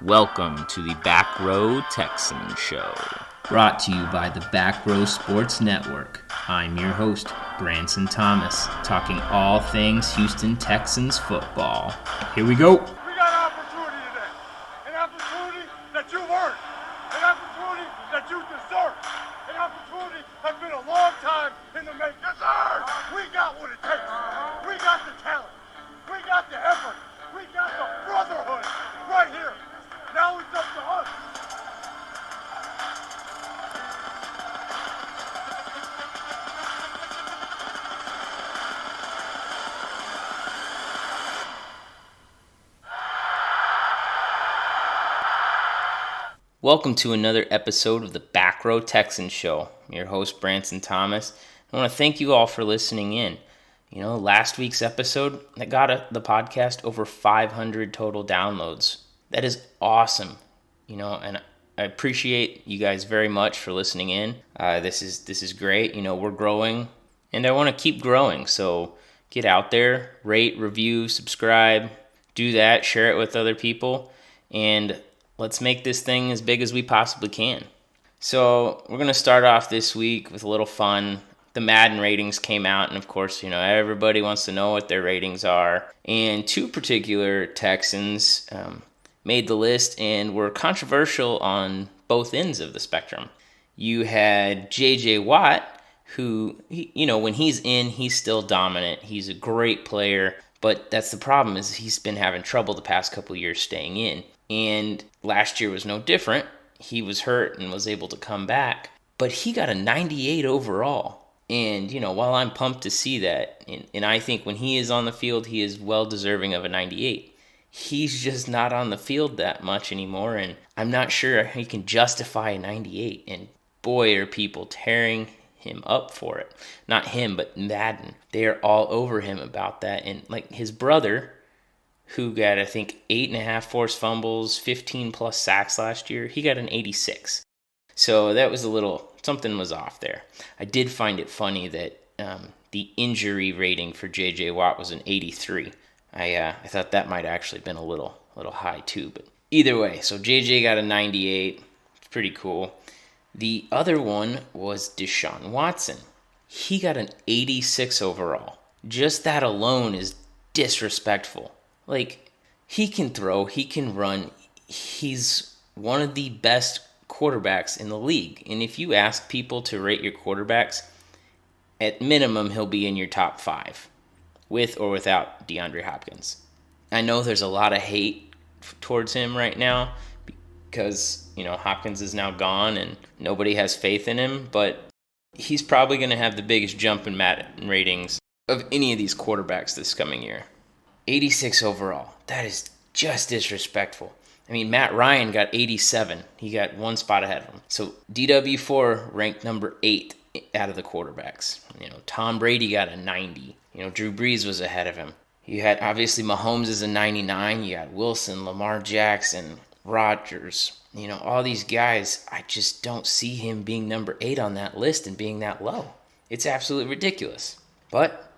Welcome to the Back Row Texans Show. Brought to you by the Back Row Sports Network. I'm your host, Branson Thomas, talking all things Houston Texans football. Here we go. We got an opportunity today. An opportunity that you've earned. An opportunity that you deserve. An opportunity that's been a long time in the making. Yes, sir! We got what it takes. We got the talent. We got the effort. We got the brotherhood right here. Now it's up to us. Welcome to another episode of the Back Row Texans Show. I'm your host, Branson Thomas. I want to thank you all for listening in. You know, last week's episode, that got the podcast over 500 total downloads. That is awesome, you know, and I appreciate you guys very much for listening in. This is great. You know, we're growing, and I want to keep growing. So get out there, rate, review, subscribe, do that, share it with other people, and let's make this thing as big as we possibly can. So we're going to start off this week with a little fun. The Madden ratings came out, and of course, you know, everybody wants to know what their ratings are. And two particular Texans made the list and were controversial on both ends of the spectrum. You had J.J. Watt, who, you know, when he's in, he's still dominant. He's a great player, but that's the problem, is he's been having trouble the past couple years staying in. And last year was no different. He was hurt and was able to come back, but he got a 98 overall. And, you know, while I'm pumped to see that, and I think when he is on the field, he is well deserving of a 98. He's just not on the field that much anymore, and I'm not sure he can justify a 98. And boy, are people tearing him up for it. Not him, but Madden. They're all over him about that. And like his brother, who got, I think, 8.5 forced fumbles, 15 plus sacks last year, he got an 86. So that was something was off there. I did find it funny that the injury rating for J.J. Watt was an 83. I thought that might actually been a little high too, but either way, so J.J. got a 98. It's pretty cool. The other one was Deshaun Watson. He got an 86 overall. Just that alone is disrespectful. Like, he can throw, he can run. He's one of the best quarterbacks in the league. And if you ask people to rate your quarterbacks, at minimum, he'll be in your top 5, with or without DeAndre Hopkins. I know there's a lot of hate towards him right now because, you know, Hopkins is now gone and nobody has faith in him, but he's probably going to have the biggest jump in Madden ratings of any of these quarterbacks this coming year. 86 overall. That is just disrespectful. I mean, Matt Ryan got 87. He got one spot ahead of him. So DW4 ranked number 8 out of the quarterbacks. You know, Tom Brady got a 90. You know, Drew Brees was ahead of him. You had, obviously, Mahomes is a 99. You got Wilson, Lamar Jackson, Rodgers. You know, all these guys, I just don't see him being number 8 on that list and being that low. It's absolutely ridiculous. But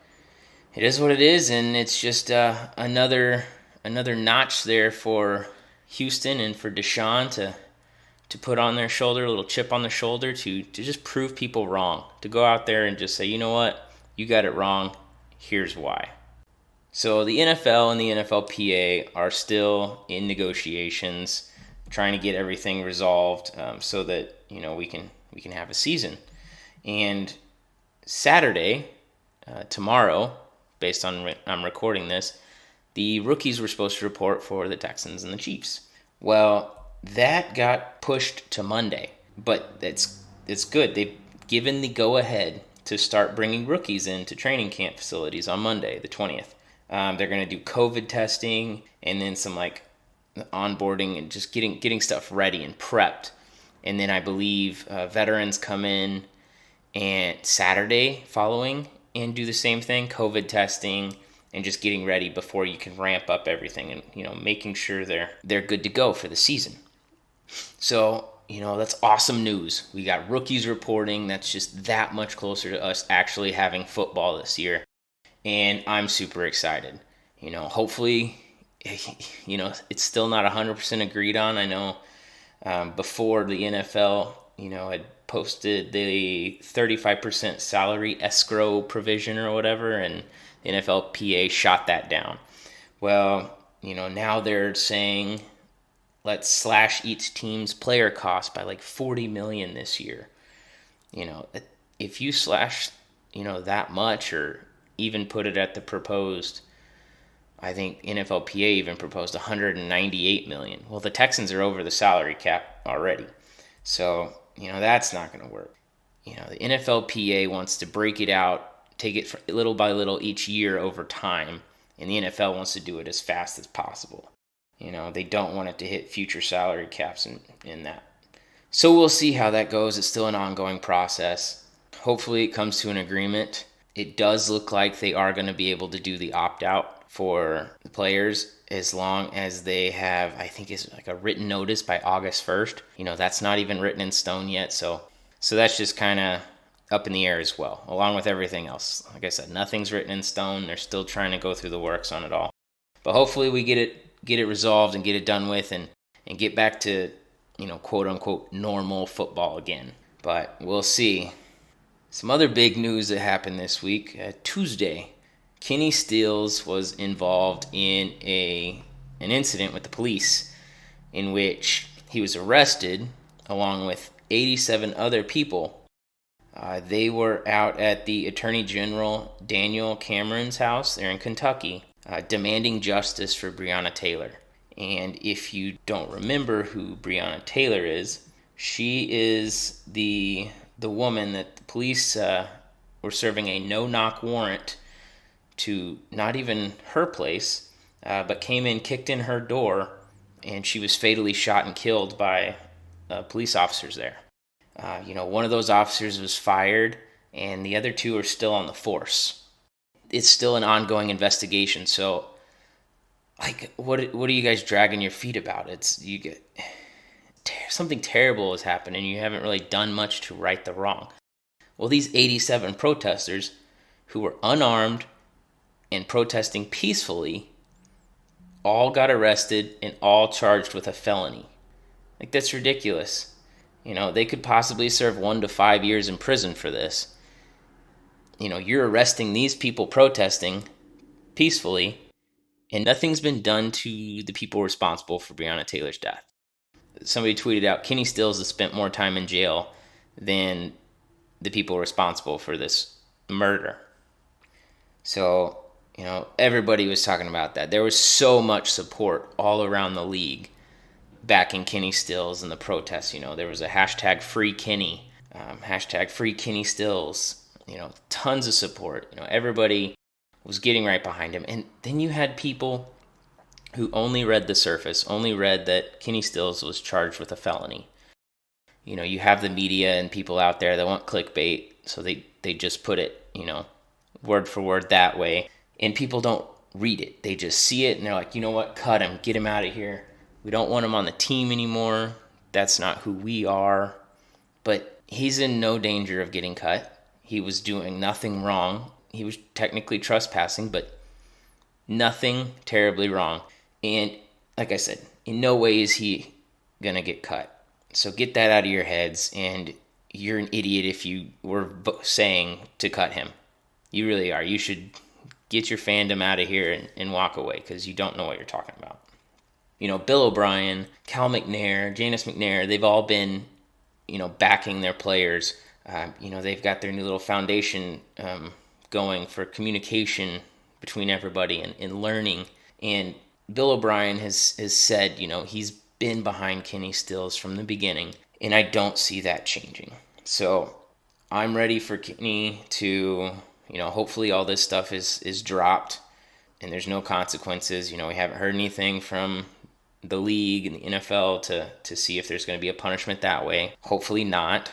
it is what it is, and it's just another notch there for Houston and for Deshaun to put on their shoulder, a little chip on the shoulder to just prove people wrong, to go out there and just say, you know what, you got it wrong, here's why. So the NFL and the NFLPA are still in negotiations, trying to get everything resolved so that, you know, we can have a season. And Saturday, tomorrow, based on I'm recording this, the rookies were supposed to report for the Texans and the Chiefs. Well, that got pushed to Monday, but it's good. They've given the go-ahead to start bringing rookies into training camp facilities on Monday, the 20th. They're going to do COVID testing and then some like onboarding and just getting stuff ready and prepped. And then I believe veterans come in and Saturday following and do the same thing, COVID testing, and just getting ready before you can ramp up everything and, you know, making sure they're good to go for the season. So, you know, that's awesome news. We got rookies reporting. That's just that much closer to us actually having football this year. And I'm super excited. You know, hopefully it's still not 100% agreed on. I know before the NFL, had posted the 35% salary escrow provision or whatever, and the NFLPA shot that down. Well, now they're saying let's slash each team's player cost by like $40 million this year. If you slash, that much, or even put it at the proposed, I think NFLPA even proposed $198 million. Well, the Texans are over the salary cap already. So, that's not going to work. The NFLPA wants to break it out, take it little by little each year over time, and the NFL wants to do it as fast as possible. They don't want it to hit future salary caps in that. So we'll see how that goes. It's still an ongoing process. Hopefully it comes to an agreement. It does look like they are going to be able to do the opt-out for the players as long as they have, I think it's like a written notice by August 1st. That's not even written in stone yet. So that's just kind of up in the air as well, along with everything else. Like I said, nothing's written in stone. They're still trying to go through the works on it all. But hopefully we get it resolved and get it done with and get back to, quote unquote, normal football again. But we'll see. Some other big news that happened this week. Tuesday, Kenny Stills was involved in an incident with the police in which he was arrested along with 87 other people. They were out at the Attorney General Daniel Cameron's house there in Kentucky, demanding justice for Breonna Taylor. And if you don't remember who Breonna Taylor is, she is the woman that the police were serving a no-knock warrant to not even her place, but came in, kicked in her door, and she was fatally shot and killed by police officers there. One of those officers was fired, and the other two are still on the force. It's still an ongoing investigation, so what are you guys dragging your feet about? Something terrible has happened, and you haven't really done much to right the wrong. Well, these 87 protesters who were unarmed and protesting peacefully all got arrested and all charged with a felony. That's ridiculous. They could possibly serve 1 to 5 years in prison for this. You're arresting these people protesting peacefully, and nothing's been done to the people responsible for Breonna Taylor's death. Somebody tweeted out, Kenny Stills has spent more time in jail than the people responsible for this murder. So, everybody was talking about that. There was so much support all around the league backing Kenny Stills and the protests. There was a hashtag Free Kenny, hashtag Free Kenny Stills. Tons of support. Everybody was getting right behind him. And then you had people who only read the surface, only read that Kenny Stills was charged with a felony. You have the media and people out there that want clickbait, so they just put it, word for word that way. And people don't read it. They just see it and they're like, you know what, cut him, get him out of here. We don't want him on the team anymore. That's not who we are. But he's in no danger of getting cut. He was doing nothing wrong. He was technically trespassing, but nothing terribly wrong. And like I said, in no way is he going to get cut. So get that out of your heads, and you're an idiot if you were saying to cut him. You really are. You should get your fandom out of here and walk away, because you don't know what you're talking about. Bill O'Brien, Cal McNair, Janice McNair, they've all been, backing their players. They've got their new little foundation going for communication between everybody and learning. And Bill O'Brien has said, he's been behind Kenny Stills from the beginning, and I don't see that changing. So I'm ready for Kenny to, hopefully all this stuff is dropped and there's no consequences. We haven't heard anything from the league and the NFL to see if there's going to be a punishment that way. Hopefully not.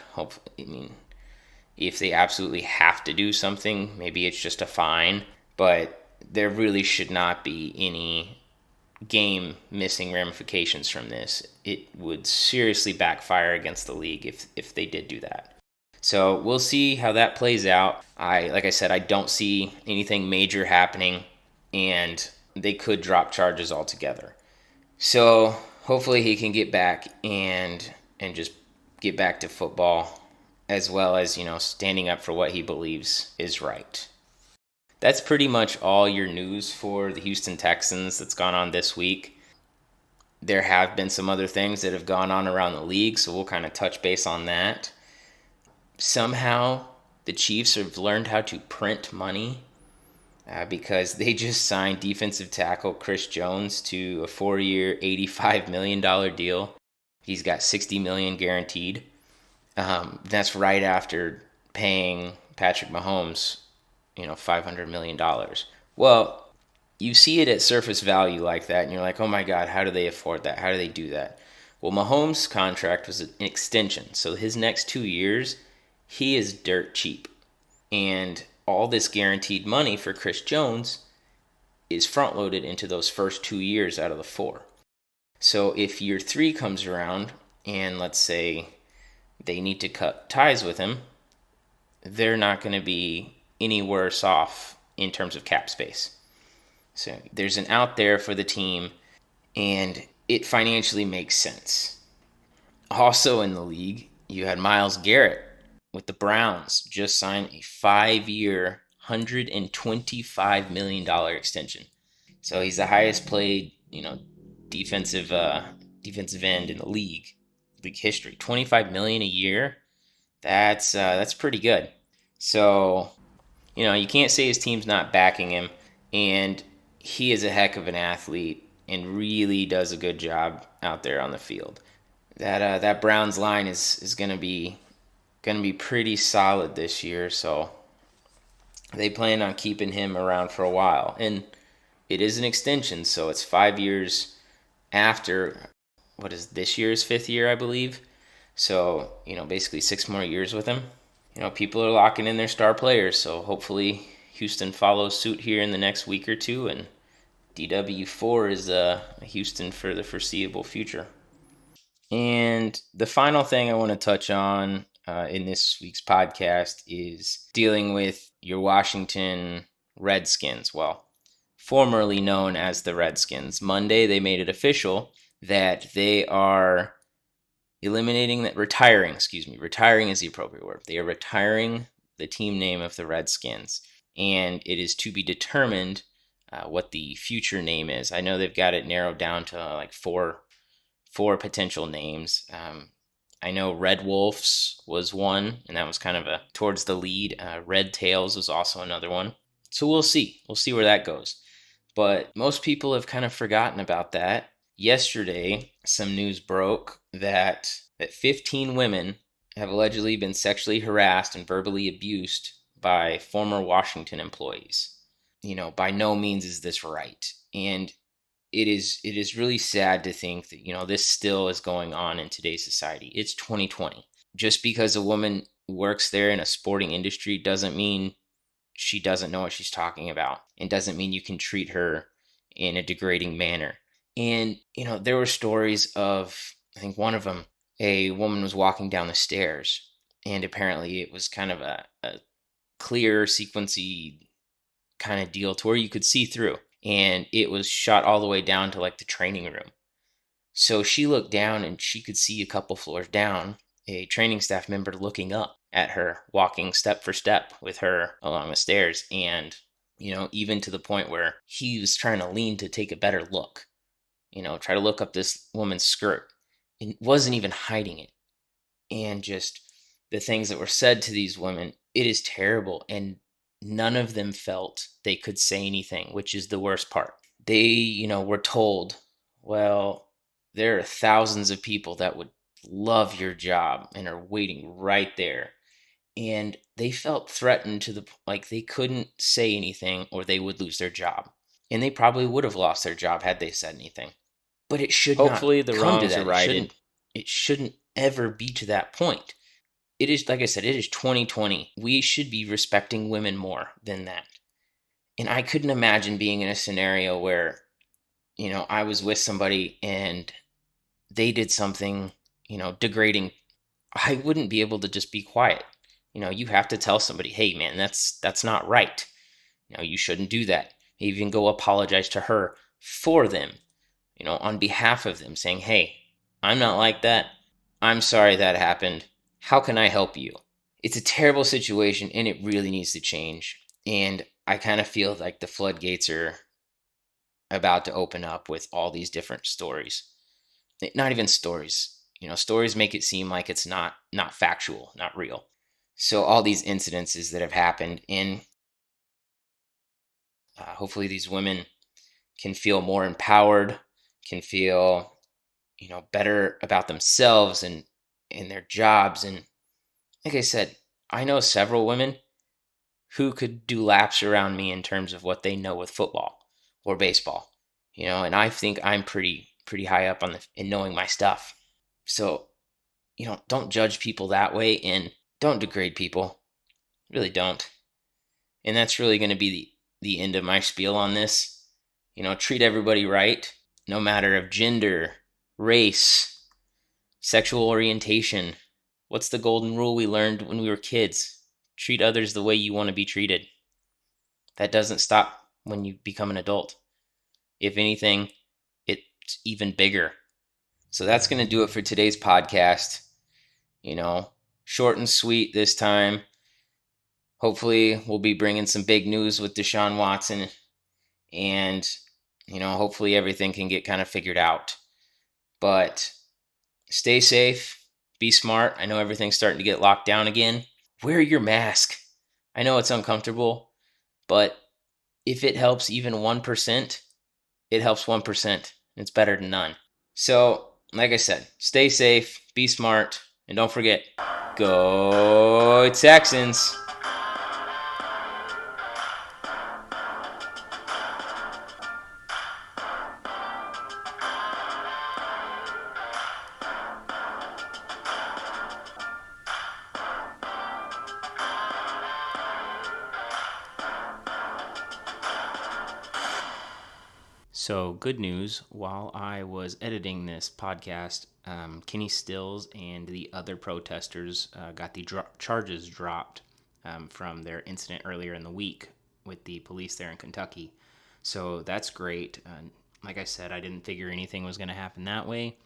If they absolutely have to do something, maybe it's just a fine, but there really should not be any game missing ramifications from this. It would seriously backfire against the league if they did do that. So we'll see how that plays out. Like I said, I don't see anything major happening, and they could drop charges altogether. So hopefully he can get back and just get back to football, as well as, standing up for what he believes is right. That's pretty much all your news for the Houston Texans that's gone on this week. There have been some other things that have gone on around the league, so we'll kind of touch base on that. Somehow, the Chiefs have learned how to print money because they just signed defensive tackle Chris Jones to a 4-year, $85 million deal. He's got $60 million guaranteed. That's right after paying Patrick Mahomes, $500 million. Well, you see it at surface value like that, and you're like, oh my God, how do they afford that? How do they do that? Well, Mahomes' contract was an extension, so his next 2 years, he is dirt cheap. And all this guaranteed money for Chris Jones is front loaded into those first 2 years out of the 4. So if year 3 comes around, and let's say they need to cut ties with him, they're not going to be any worse off in terms of cap space. So there's an out there for the team, and it financially makes sense. Also in the league, you had Myles Garrett with the Browns just signed a 5-year, $125 million extension. So he's the highest paid, defensive end in the league history. $25 million a year. That's pretty good. So, you can't say his team's not backing him, and he is a heck of an athlete and really does a good job out there on the field. That Browns line is gonna be pretty solid this year, so they plan on keeping him around for a while. And it is an extension, so it's 5 years after what is this year's 5th year, I believe. So, basically 6 more years with him. People are locking in their star players, so hopefully Houston follows suit here in the next week or two, and DW4 is Houston for the foreseeable future. And the final thing I want to touch on in this week's podcast is dealing with your Washington Redskins. Well, formerly known as the Redskins. Monday, they made it official that they are retiring is the appropriate word. They are retiring the team name of the Redskins, and it is to be determined what the future name is. I know they've got it narrowed down to like four potential names. I know Red Wolves was one, and that was kind of towards the lead. Red Tails was also another one. So we'll see. We'll see where that goes. But most people have kind of forgotten about that. Yesterday, some news broke that 15 women have allegedly been sexually harassed and verbally abused by former Washington employees. By no means is this right. And it is really sad to think that, this still is going on in today's society. It's 2020. Just because a woman works there in a sporting industry doesn't mean she doesn't know what she's talking about, and doesn't mean you can treat her in a degrading manner. And, there were stories of, I think one of them, a woman was walking down the stairs, and apparently it was kind of a clear, sequency kind of deal to where you could see through. And it was shot all the way down to like the training room. So she looked down and she could see a couple floors down a training staff member looking up at her, walking step for step with her along the stairs. And, even to the point where he was trying to lean to take a better look, try to look up this woman's skirt, and wasn't even hiding it. And just the things that were said to these women, it is terrible. And none of them felt they could say anything, which is the worst part. They, were told, well, there are thousands of people that would love your job and are waiting right there. And they felt threatened to they couldn't say anything or they would lose their job. And they probably would have lost their job had they said anything. But it should Hopefully not the come to wrongs that. are righted. It shouldn't ever be to that point. It is, like I said, it is 2020. We should be respecting women more than that. And I couldn't imagine being in a scenario where, I was with somebody and they did something, degrading. I wouldn't be able to just be quiet. You have to tell somebody, hey man, that's not right. You shouldn't do that. even go apologize to her for them, on behalf of them, saying, hey, I'm not like that. I'm sorry that happened. How can I help you? It's a terrible situation and it really needs to change. And I kind of feel like the floodgates are about to open up with all these different stories. Not even stories. Stories make it seem like it's not factual, not real. So all these incidences that have happened, and hopefully these women can feel more empowered, can feel better about themselves and in their jobs. And like I said, I know several women who could do laps around me in terms of what they know with football or baseball. And I think I'm pretty high up in knowing my stuff. So, don't judge people that way and don't degrade people. Really don't. And that's really going to be the end of my spiel on this. Treat everybody right, no matter of gender, race, sexual orientation. What's the golden rule we learned when we were kids? Treat others the way you want to be treated. That doesn't stop when you become an adult. If anything, it's even bigger. So that's going to do it for today's podcast. Short and sweet this time. Hopefully, we'll be bringing some big news with Deshaun Watson. And, hopefully everything can get kind of figured out. But stay safe. Be smart. I know everything's starting to get locked down again. Wear your mask. I know it's uncomfortable, but if it helps even 1%, it helps 1%. It's better than none. So, like I said, stay safe, be smart, and don't forget, go Texans! So, good news. While I was editing this podcast, Kenny Stills and the other protesters got the charges dropped from their incident earlier in the week with the police there in Kentucky. So, that's great. Like I said, I didn't figure anything was going to happen that way.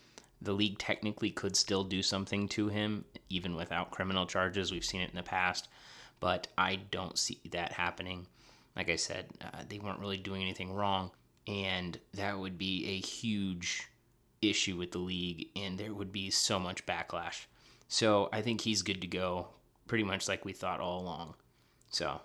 The league technically could still do something to him, even without criminal charges. We've seen it in the past, but I don't see that happening. Like I said, they weren't really doing anything wrong. And that would be a huge issue with the league, and there would be so much backlash. So I think he's good to go, pretty much like we thought all along. So